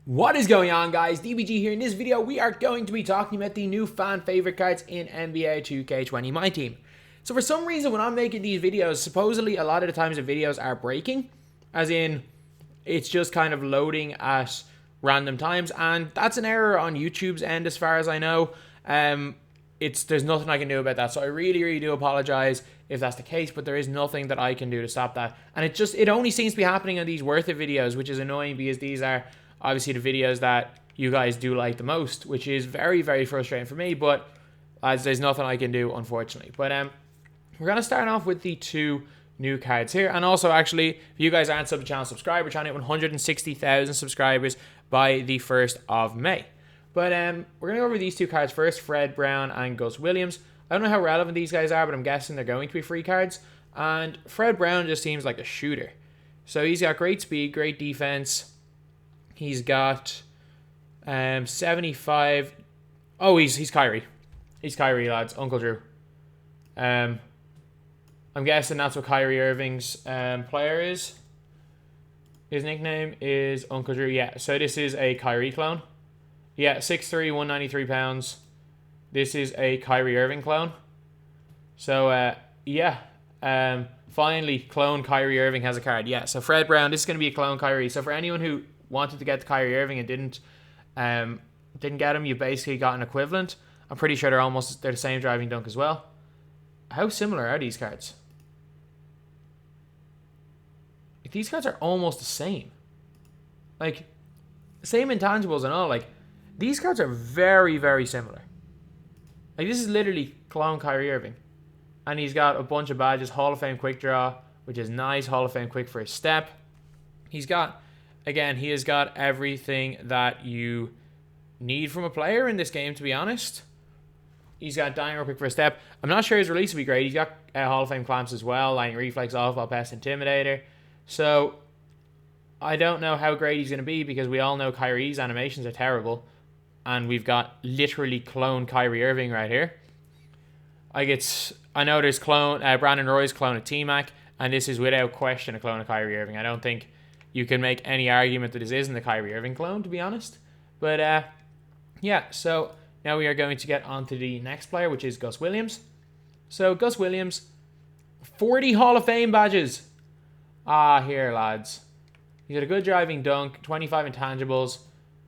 What is going on, guys? DBG here. In this video, we are going to be talking about the new fan favorite cards in NBA 2K20 MyTEAM. So for some reason, when I'm making these videos, supposedly a lot of the times the videos are breaking, as in it's just kind of loading at random times, and that's an error on YouTube's end as far as I know. There's nothing I can do about that, so I really do apologize if that's the case, but there is nothing that I can do to stop that. And it only seems to be happening on these worth it videos, which is annoying because these are obviously the videos that you guys do like the most, which is very frustrating for me, but as there's nothing I can do, unfortunately. But we're going to start off with the two new cards here. And also, actually, if you guys aren't sub to channel, subscribe. We're trying to hit 160,000 subscribers by the 1st of May. But we're going to go over these two cards first, Fred Brown and Gus Williams. I don't know how relevant these guys are, but I'm guessing they're going to be free cards. And Fred Brown just seems like a shooter. So he's got great speed, great defense. He's got 75. Oh, he's Kyrie. He's Kyrie, lads. Uncle Drew. I'm guessing that's what Kyrie Irving's player is. His nickname is Uncle Drew. Yeah, so this is a Kyrie clone. Yeah, 6'3", 193 pounds. This is a Kyrie Irving clone. So, finally, clone Kyrie Irving has a card. Yeah, so Fred Brown, this is going to be a clone Kyrie. So for anyone who wanted to get the Kyrie Irving and didn't get him, you basically got an equivalent. I'm pretty sure they're the same driving dunk as well. How similar are these cards? These cards are almost the same. Like, same intangibles and all. Like, these cards are very similar. Like, this is literally clone Kyrie Irving. And he's got a bunch of badges. Hall of Fame quick draw, which is nice. Hall of Fame quick for his step. He has got everything that you need from a player in this game, to be honest. He's got Dynamo quick for a step. I'm not sure his release will be great. He's got Hall of Fame clamps as well. Lightning reflex, off ball pass, intimidator. So I don't know how great he's going to be because we all know Kyrie's animations are terrible. And we've got literally clone Kyrie Irving right here. I know there's Brandon Roy's clone of T-Mac. And this is without question a clone of Kyrie Irving. I don't think you can make any argument that this isn't the Kyrie Irving clone, to be honest. But, so now we are going to get on to the next player, which is Gus Williams. So, Gus Williams, 40 Hall of Fame badges. Here, lads. He's got a good driving dunk, 25 intangibles,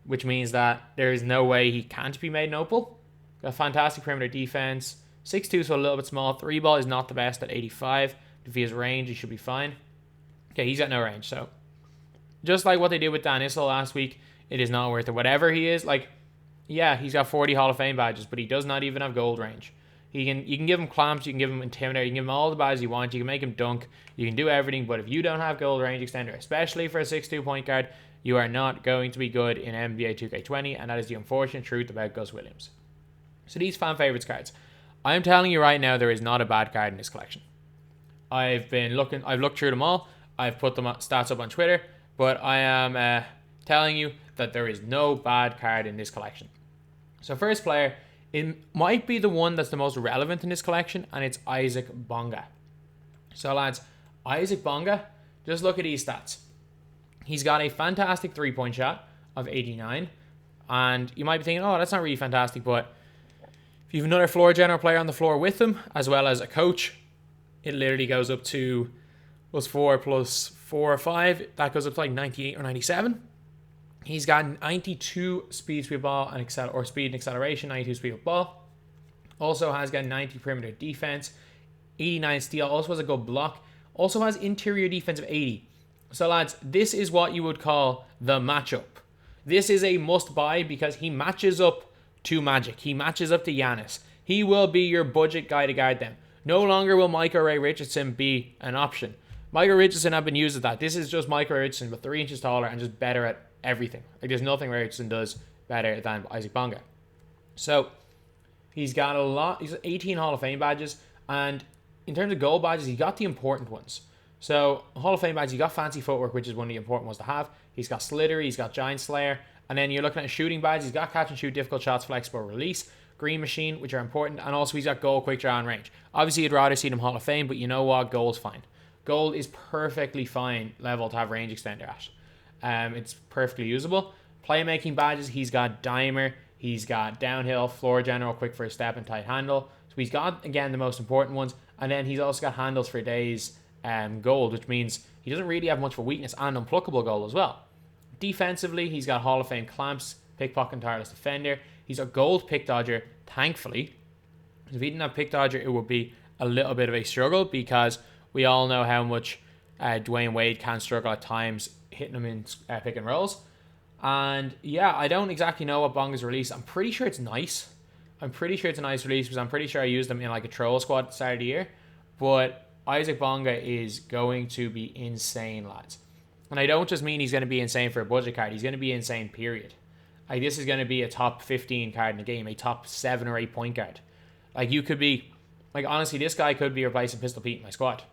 which means that there is no way he can't be made an opal. Got fantastic perimeter defense. 6'2", so a little bit small. 3-ball is not the best at 85. If he has range, he should be fine. Okay, he's got no range, so just like what they did with Dan Issel last week, it is not worth it. Whatever he is, he's got 40 Hall of Fame badges, but he does not even have gold range. You can give him clamps, you can give him intimidator, you can give him all the badges you want, you can make him dunk, you can do everything, but if you don't have gold range extender, especially for a 6'2" point guard, you are not going to be good in NBA 2K20, and that is the unfortunate truth about Gus Williams. So these fan favorites cards. I am telling you right now, there is not a bad card in this collection. I've looked through them all, I've put them stats up on Twitter, but I am telling you that there is no bad card in this collection. So first player, it might be the one that's the most relevant in this collection, and it's Isaac Bonga. So lads, Isaac Bonga, just look at these stats. He's got a fantastic three-point shot of 89, and you might be thinking, oh, that's not really fantastic, but if you have another floor general player on the floor with him, as well as a coach, it literally goes up to +4 +4 or 5. That goes up to like 98 or 97. He's got 92 speed with ball and speed and acceleration, 92 speed with ball. Also has got 90 perimeter defense, 89 steal. Also has a good block. Also has interior defense of 80. So lads, this is what you would call the matchup. This is a must buy because he matches up to Magic. He matches up to Giannis. He will be your budget guy to guard them. No longer will Michael Ray Richardson be an option. Michael Richardson have been used at that. This is just Michael Richardson, but 3 inches taller and just better at everything. Like, there's nothing Richardson does better than Isaac Bonga. So he's got he's got 18 Hall of Fame badges, and in terms of gold badges, he got the important ones. So Hall of Fame badges, he got fancy footwork, which is one of the important ones to have. He's got Slithery, he's got Giant Slayer, and then you're looking at shooting badges. He's got catch and shoot, difficult shots, flexible release, green machine, which are important, and also he's got gold, quick draw, and range. Obviously, you'd rather see him Hall of Fame, but you know what? Gold's fine. Gold is perfectly fine level to have range extender at. It's perfectly usable. Playmaking badges, he's got Dimer, he's got Downhill, Floor General, Quick First Step, and Tight Handle. So he's got, again, the most important ones. And then he's also got Handles for Days Gold, which means he doesn't really have much of a weakness, and Unpluckable Gold as well. Defensively, he's got Hall of Fame Clamps, Pickpocket and Tireless Defender. He's a Gold Pick Dodger, thankfully. If he didn't have Pick Dodger, it would be a little bit of a struggle, because we all know how much Dwayne Wade can struggle at times hitting him in pick and rolls. And yeah, I don't exactly know what Bonga's release. I'm pretty sure it's nice. I'm pretty sure it's a nice release, because I'm pretty sure I used them in like a troll squad at the start of the year. But Isaac Bonga is going to be insane, lads. And I don't just mean he's going to be insane for a budget card. He's going to be insane, period. Like, this is going to be a top 15 card in the game, a top 7 or 8 point guard. Like, you could be, like, honestly, this guy could be replacing Pistol Pete in my squad.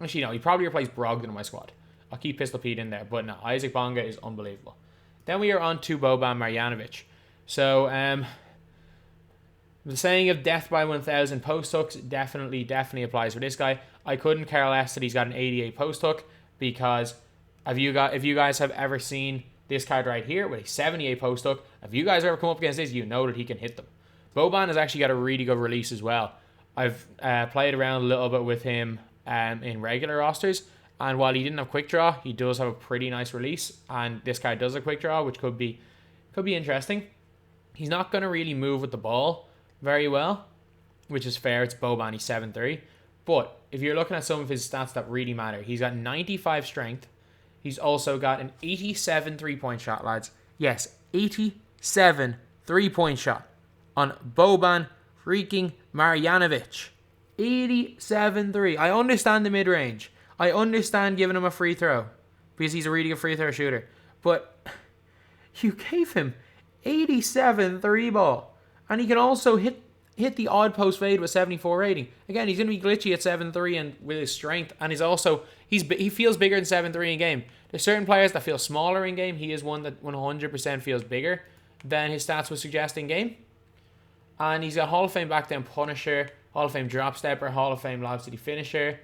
Actually, no, he probably replaced Brogdon in my squad. I'll keep Pistol Pete in there, but no, Isaac Bonga is unbelievable. Then we are on to Boban Marjanovic. So, the saying of death by 1,000 post hooks definitely applies for this guy. I couldn't care less that he's got an 88 post hook, because if you guys have ever seen this card right here with a 78 post hook, if you guys ever come up against this, you know that he can hit them. Boban has actually got a really good release as well. I've played around a little bit with him in regular rosters, and while he didn't have quick draw, he does have a pretty nice release, and this card does have quick draw, which could be interesting. He's not going to really move with the ball very well, which is fair. It's Boban, he's 7'3". But if you're looking at some of his stats that really matter, he's got 95 strength. He's also got an 87 3-point shot, lads. Yes, 87 3-point shot on Boban freaking Marjanovic. 87-3. I understand the mid-range. I understand giving him a free throw, because he's a really good free throw shooter. But you gave him 87 3-ball. And he can also hit the odd post fade with 74 rating. Again, he's going to be glitchy at 7'3" and with his strength. And he feels bigger than 7'3" in game. There's certain players that feel smaller in game. He is one that 100% feels bigger than his stats would suggest in game. And he's got Hall of Fame back down Punisher, Hall of Fame Drop Stepper, Hall of Fame Lob City Finisher.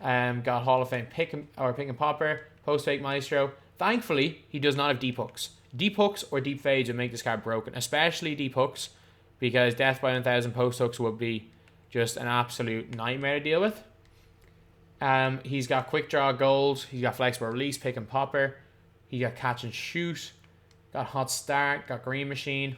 Got Hall of Fame Pick and Popper, Post Fake Maestro. Thankfully, he does not have deep hooks. Deep hooks or deep fades would make this card broken, especially deep hooks, because death by 1,000 post hooks would be just an absolute nightmare to deal with. He's got Quick Draw Gold. He's got Flexible Release, Pick and Popper. He got Catch and Shoot. Got Hot Start. Got Green Machine.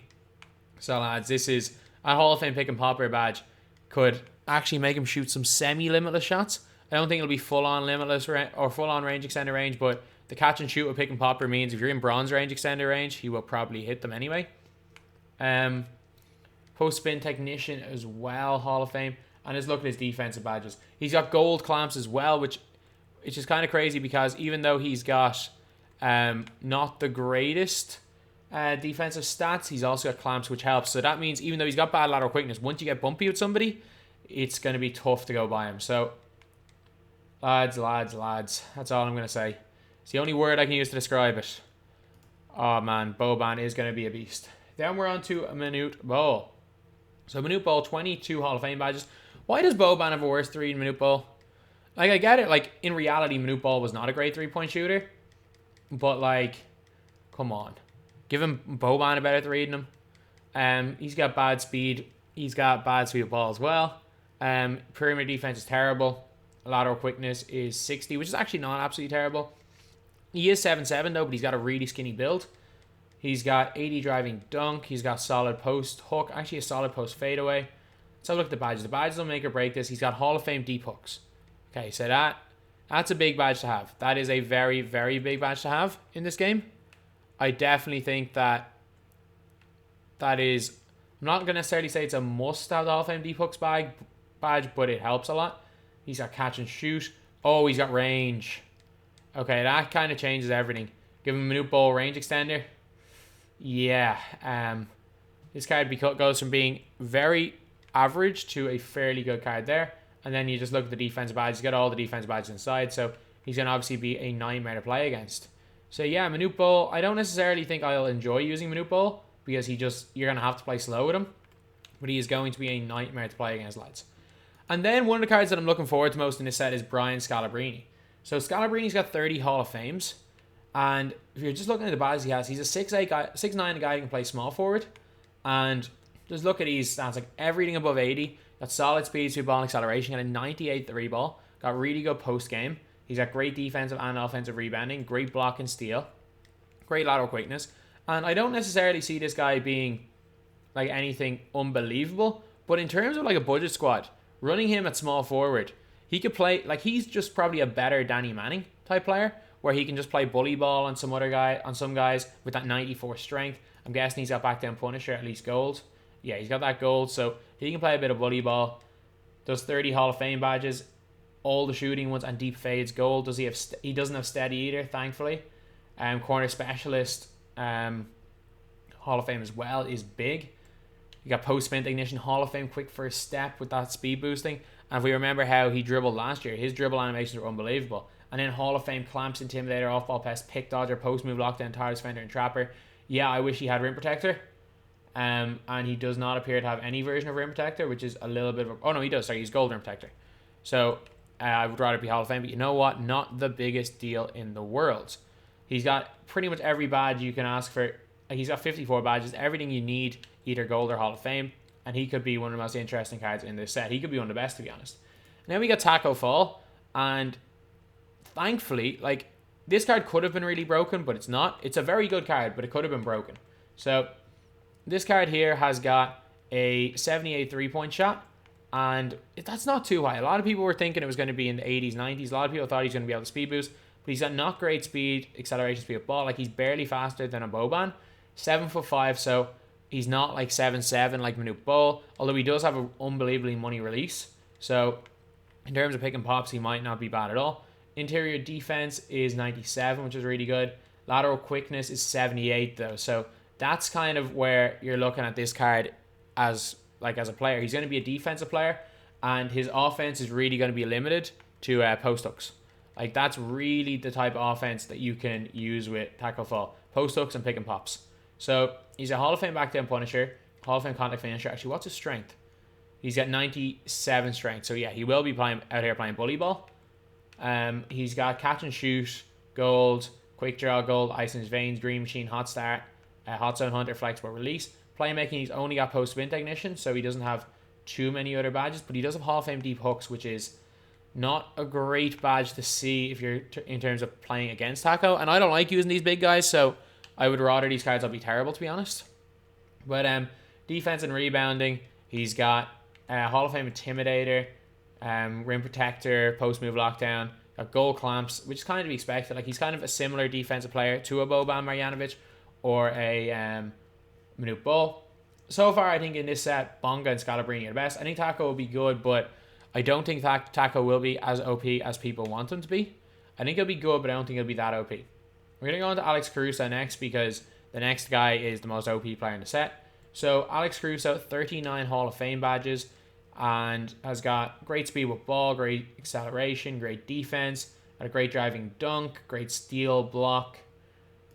So, lads, this is a Hall of Fame Pick and Popper badge. Could actually make him shoot some semi-limitless shots. I don't think it'll be full-on limitless or full-on range extender range, but the Catch and Shoot with Pick and Popper means if you're in bronze range extender range, he will probably hit them anyway. Post Spin Technician as well, Hall of Fame. And let's look at his defensive badges. He's got Gold Clamps as well, which is kind of crazy, because even though he's got not the greatest defensive stats, he's also got Clamps, which helps. So that means even though he's got bad lateral quickness, once you get bumpy with somebody, it's going to be tough to go by him. So, lads, that's all I'm going to say. It's the only word I can use to describe it. Oh, man, Boban is going to be a beast. Then we're on to Manute Bol. So, Manute Bol, 22 Hall of Fame badges. Why does Boban have a worse 3 than Manute Bol? Like, I get it. Like, in reality, Manute Bol was not a great 3-point shooter. But, like, come on. Give him Boban a better 3 than him. He's got bad speed. He's got bad speed of ball as well. Perimeter defense is terrible. Lateral quickness is 60, which is actually not absolutely terrible. He is 7'7", though, but he's got a really skinny build. He's got 80 driving dunk. He's got solid post hook. Actually, a solid post fadeaway. Let's have a look at the badges. The badges don't make or break this. He's got Hall of Fame deep hooks. Okay, so that's a big badge to have. That is a very, very big badge to have in this game. I definitely think that is... I'm not going to necessarily say it's a must have the Hall of Fame deep hooks badge, but it helps a lot. He's got Catch and Shoot. Oh, he's got range. Okay, that kind of changes everything. Give him a Manute Bol range extender. Yeah. This card goes from being very average to a fairly good card there. And then you just look at the defensive badges. You got all the defensive badges inside. So he's going to obviously be a nightmare to play against. So yeah, Manute Bol. I don't necessarily think I'll enjoy using Manute Bol, because you're going to have to play slow with him. But he is going to be a nightmare to play against, lads. And then one of the cards that I'm looking forward to most in this set is Brian Scalabrine. So Scalabrine's got 30 Hall of Fames. And if you're just looking at the badges he has, he's a 6'8 guy, 6'9 guy who can play small forward. And just look at these stats, like everything above 80. Got solid speed, speed ball, and acceleration. Got a 98 3 ball. Got really good post game. He's got great defensive and offensive rebounding. Great block and steal. Great lateral quickness. And I don't necessarily see this guy being like anything unbelievable. But in terms of like a budget squad, running him at small forward, he could play, like he's just probably a better Danny Manning type player, where he can just play bully ball on some guys with that 94 strength. I'm guessing he's got back down Punisher, at least gold. Yeah, he's got that gold, so he can play a bit of bully ball. Does 30 Hall of Fame badges, all the shooting ones, and deep fades gold. Does he have? He doesn't have steady either, thankfully. Corner specialist, Hall of Fame as well is big. You got post spin ignition, Hall of Fame quick first step with that speed boosting. And if we remember how he dribbled last year, his dribble animations were unbelievable. And then Hall of Fame clamps, intimidator, off ball pass, pick dodger, post move, lockdown, tireless fender, and trapper. Yeah, I wish he had rim protector. And he does not appear to have any version of rim protector, which is a little bit of a... Oh, no, he does. Sorry, he's gold rim protector. So I would rather be Hall of Fame. But you know what? Not the biggest deal in the world. He's got pretty much every badge you can ask for. He's got 54 badges. Everything you need, either gold or Hall of Fame. And he could be one of the most interesting cards in this set. He could be one of the best, to be honest. And then we got Tacko Fall. And thankfully, like, this card could have been really broken, but it's not. It's a very good card, but it could have been broken. So this card here has got a 78 3-point shot, and that's not too high. A lot of people were thinking it was going to be in the 80s, 90s. A lot of people thought he's going to be able to speed boost, but he's got not great speed, acceleration, speed of ball. Like, he's barely faster than a Boban. 7'5", so he's not like 7'7" like Manute Bol, although he does have an unbelievably money release. So in terms of pick and pops, he might not be bad at all. Interior defense is 97, which is really good. Lateral quickness is 78 though, so that's kind of where you're looking at this card as a player. He's going to be a defensive player, and his offense is really going to be limited to post hooks. Like, that's really the type of offense that you can use with Tacko Fall. Post hooks and pick and pops. So he's a Hall of Fame back down Punisher, Hall of Fame contact finisher. Actually, what's his strength? He's got 97 strength. So yeah, he will be out here playing bully ball. He's got catch and shoot, gold, quick draw, gold, ice in his veins, dream machine, hot start, hot zone hunter, flexible release. Playmaking, he's only got post spin technician, so he doesn't have too many other badges, but he does have Hall of Fame deep hooks, which is not a great badge to see if you're in terms of playing against Tacko. And I don't like using these big guys, so I would rather these cards all be terrible, to be honest. But defense and rebounding, he's got Hall of Fame intimidator, rim protector, post move lockdown, got goal clamps, which is kind of to be expected. Like, he's kind of a similar defensive player to a Boban Marjanovic or a Manute Bol. So far, I think in this set, Bonga and Scalabrine are the best. I think Tacko will be good, but I don't think Tacko will be as OP as people want him to be. I think he'll be good, but I don't think he'll be that OP. We're going to go on to Alex Caruso next, because the next guy is the most OP player in the set. So Alex Caruso, 39 Hall of Fame badges, and has got great speed with ball, great acceleration, great defense, got a great driving dunk, great steal, block.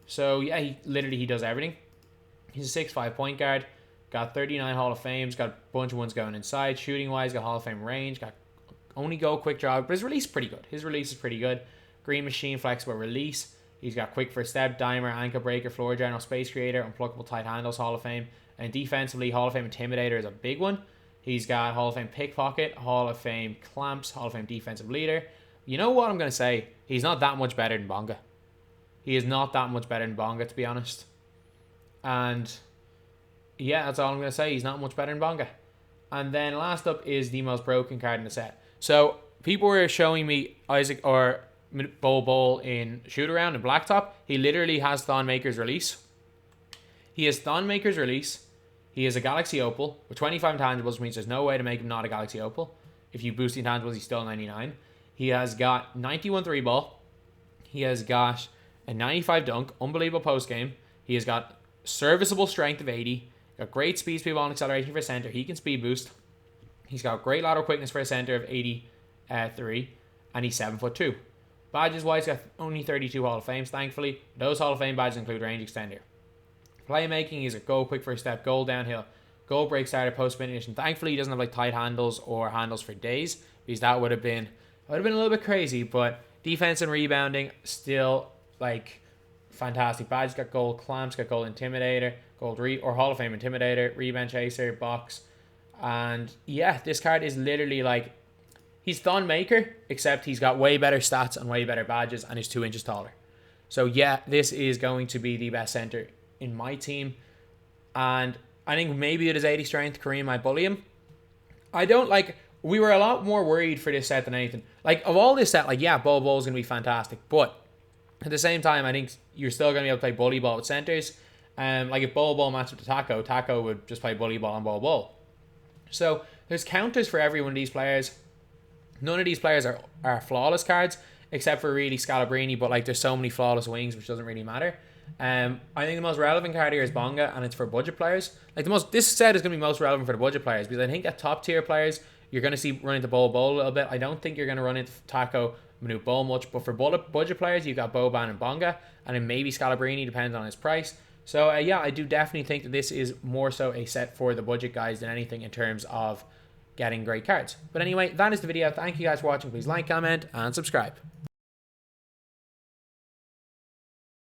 So yeah, he does everything. He's a 6'5" point guard, got 39 Hall of Fames, got a bunch of ones going inside. Shooting wise, got Hall of Fame range, got only go quick draw, but his release is pretty good. His release is pretty good. Green machine, flexible release. He's got quick first step, dimer, ankle breaker, floor general, space creator, unpluckable tight handles, Hall of Fame. And defensively, Hall of Fame intimidator is a big one. He's got Hall of Fame pickpocket, Hall of Fame clamps, Hall of Fame defensive leader. You know what I'm going to say? He's not that much better than Bonga. He is not that much better than Bonga, to be honest. And yeah, that's all I'm going to say. He's not much better than Bonga. And then last up is the most broken card in the set. So people were showing me Isaac or Bol in shoot around and blacktop. He literally has Thonmaker's release. He has Thonmaker's release. He is a Galaxy Opal with 25 intangibles, which means there's no way to make him not a Galaxy Opal. If you boost the intangibles, he's still 99. He has got 91 3 ball. He has got a 95 dunk, unbelievable post game. He has got serviceable strength of 80. Got great speed ball, and acceleration for a center. He can speed boost. He's got great lateral quickness for a center of 83, and he's 7'2". Badges wise, got only 32 Hall of Fames, thankfully. Those Hall of Fame badges include range extender. Playmaking is a goal quick first step, goal downhill, goal break starter, post spin ignition. Thankfully, he doesn't have like tight handles or handles for days, because that would have been a little bit crazy. But defense and rebounding, still like fantastic badges. Got gold clamps, got gold intimidator, or Hall of Fame intimidator, rebound chaser, box. And yeah, this card is literally like, he's Thon Maker, except he's got way better stats and way better badges and is 2 inches taller. So yeah, this is going to be the best center in my team. And I think maybe with his 80 strength, Kareem might bully him. I don't like, we were a lot more worried for this set than anything. Like, of all this set, like, yeah, Bol Bol's going to be fantastic. But at the same time, I think you're still going to be able to play bully ball with centers. Like, if Bol Bol matched up to Tacko, Tacko would just play bully ball and Bol Bol. So there's counters for every one of these players. None of these players are flawless cards, except for really Scalabrine, but like there's so many flawless wings, which doesn't really matter. I think the most relevant card here is Bonga, and it's for budget players. Like this set is going to be most relevant for the budget players, because I think at top tier players, you're going to see run into Bol Bol a little bit. I don't think you're going to run into Tacko, Manute Bol much, but for budget players, you've got Boban and Bonga, and then maybe Scalabrine, depends on his price. So yeah, I do definitely think that this is more so a set for the budget guys than anything in terms of getting great cards. But anyway, that is the video. Thank you guys for watching. Please like, comment, and subscribe.